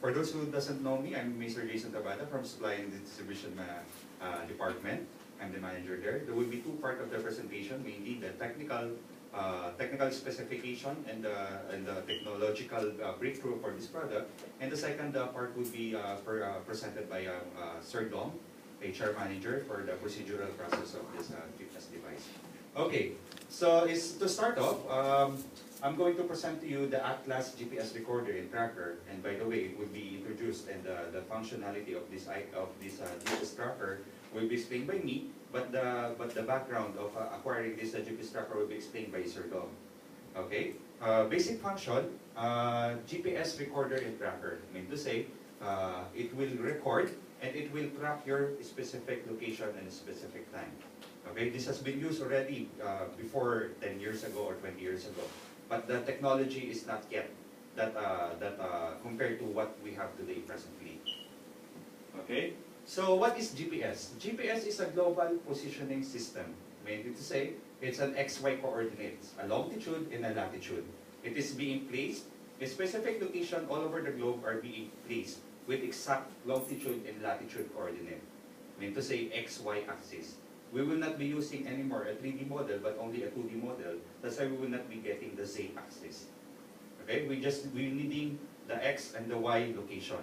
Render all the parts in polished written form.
For those who doesn't know me, I'm Mr. Jason Tabada from Supply and Distribution Department. I'm the manager there. There will be two parts of the presentation, mainly the technical specification and the technological breakthrough for this product. And the second part would be presented by Sir Dom, HR manager for the procedural process of this GPS device. Okay, so to start off, I'm going to present to you the Atlas GPS recorder and tracker. And by the way, it will be introduced, and the functionality of this GPS tracker will be explained by me. But the background of acquiring this GPS tracker will be explained by Sir Dom. Okay, basic function: GPS recorder and tracker. I mean to say, it will record and it will track your specific location and specific time. Okay, this has been used already before 10 years ago or 20 years ago, but the technology is not yet that compared to what we have today presently. Okay, so what is GPS? GPS is a global positioning system. Meaning to say, it's an XY coordinates, a longitude and a latitude. It is being placed, a specific location all over the globe are being placed with exact longitude and latitude coordinate. Meaning to say, XY axis. We will not be using anymore a 3D model, but only a 2D model. That's why we will not be getting the Z axis. Okay, we're needing the X and the Y location.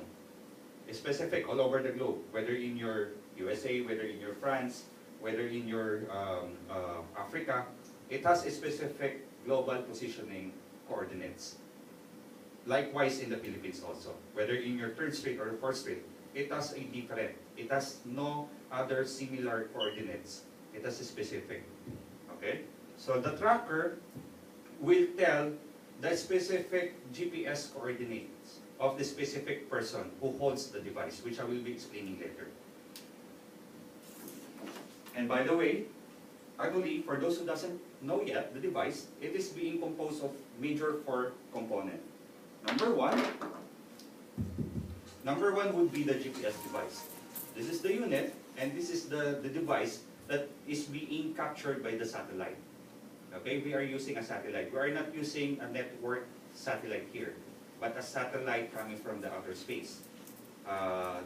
It's specific all over the globe, whether in your USA, whether in your France, whether in your Africa. It has a specific global positioning coordinates. Likewise in the Philippines also, whether in your 3rd Street or 4th Street, it has a different. It has no other similar coordinates. It has a specific. Okay? So the tracker will tell the specific GPS coordinates of the specific person who holds the device, which I will be explaining later. And by the way, I believe for those who doesn't know yet, the device, it is being composed of major 4 components. Number one would be the GPS device. This is the unit, and this is the device that is being captured by the satellite. Okay, we are using a satellite. We are not using a network satellite here, but a satellite coming from the outer space.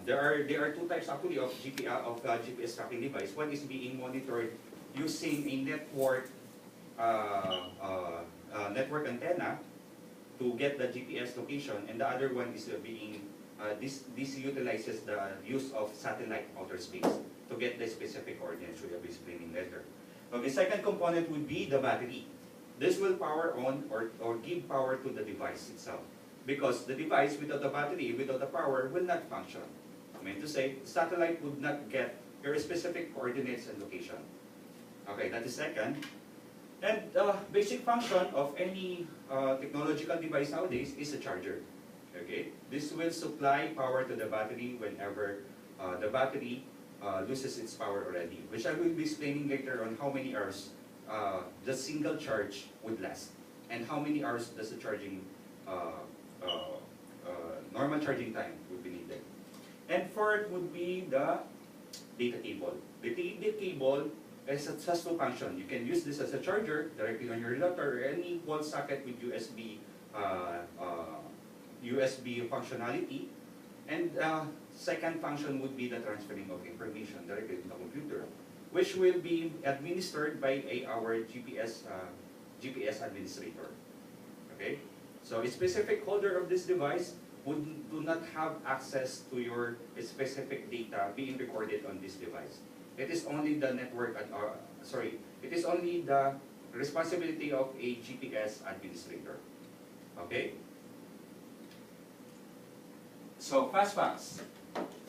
There are 2 types actually of GPS tracking device. One is being monitored using a network antenna to get the GPS location, and the other one is being this utilizes the use of satellite outer space to get the specific coordinates, which I will be explaining later. Okay, second component would be the battery. This will power on or give power to the device itself, because the device without the battery, without the power, will not function. I mean to say, satellite would not get your specific coordinates and location. Okay, that is second. And the basic function of any technological device nowadays is a charger. Okay, this will supply power to the battery whenever the battery loses its power already, which I will be explaining later on how many hours the single charge would last, and how many hours does the charging normal charging time would be needed. And fourth would be the data cable. The data cable has 2 functions. You can use this as a charger directly on your laptop or any wall socket with USB functionality. And second function would be the transferring of information directly to the computer, which will be administered by our GPS administrator. Okay, so a specific holder of this device do not have access to your specific data being recorded on this device. It is only the it is only the responsibility of a GPS administrator. Okay? So, fast facts.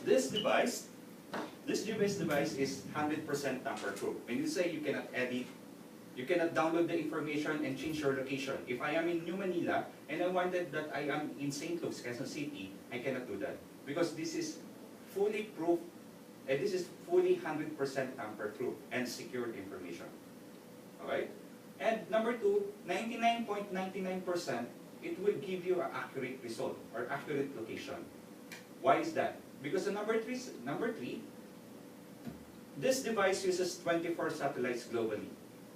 This GPS device is 100% tamper-proof. When you say you cannot edit, you cannot download the information and change your location. If I am in New Manila and I wanted that I am in St. Luke's, Quezon City, I cannot do that. Because this is fully proof, and this is fully 100% tamper-proof and secured information. Alright? And number 2, 99.99%, it will give you an accurate result or accurate location. Why is that? Because the number three, this device uses 24 satellites globally,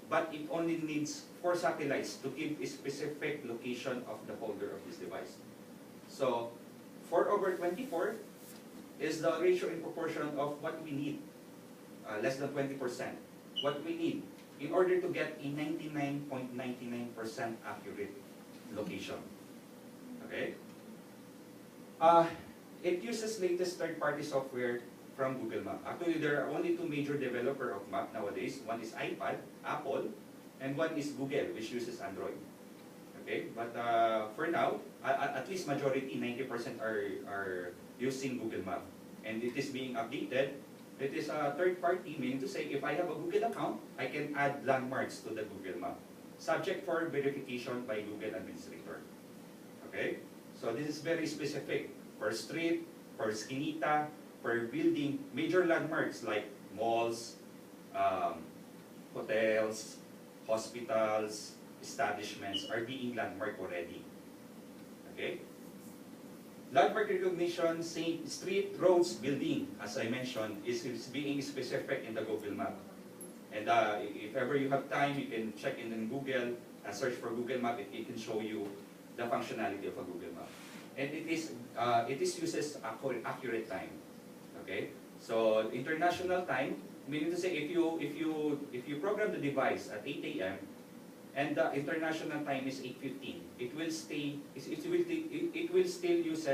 but it only needs 4 satellites to give a specific location of the holder of this device. So, for over 24 is the ratio in proportion of what we need, less than 20%. What we need in order to get a 99.99% accurate location. Okay? It uses latest third-party software from Google Maps. Actually, there are only two major developers of map nowadays. One is iPad, Apple, and one is Google, which uses Android. Okay, but for now, at least majority, 90% are using Google Maps, and it is being updated. It is a third party, meaning to say, if I have a Google account, I can add landmarks to the Google Map, subject for verification by Google administrator. Okay, so this is very specific per street, per skinita, per building. Major landmarks like malls, hotels, hospitals, establishments are being landmarked already. Okay? Landmark recognition, street, roads, building, as I mentioned, is being specific in the Google Map. And if ever you have time, you can check in Google, search for Google Map, it can show you the functionality of a Google Map. And it uses accurate time. Okay? So international time, meaning to say if you program the device at 8 a.m. and the international time is 8:15, it will still use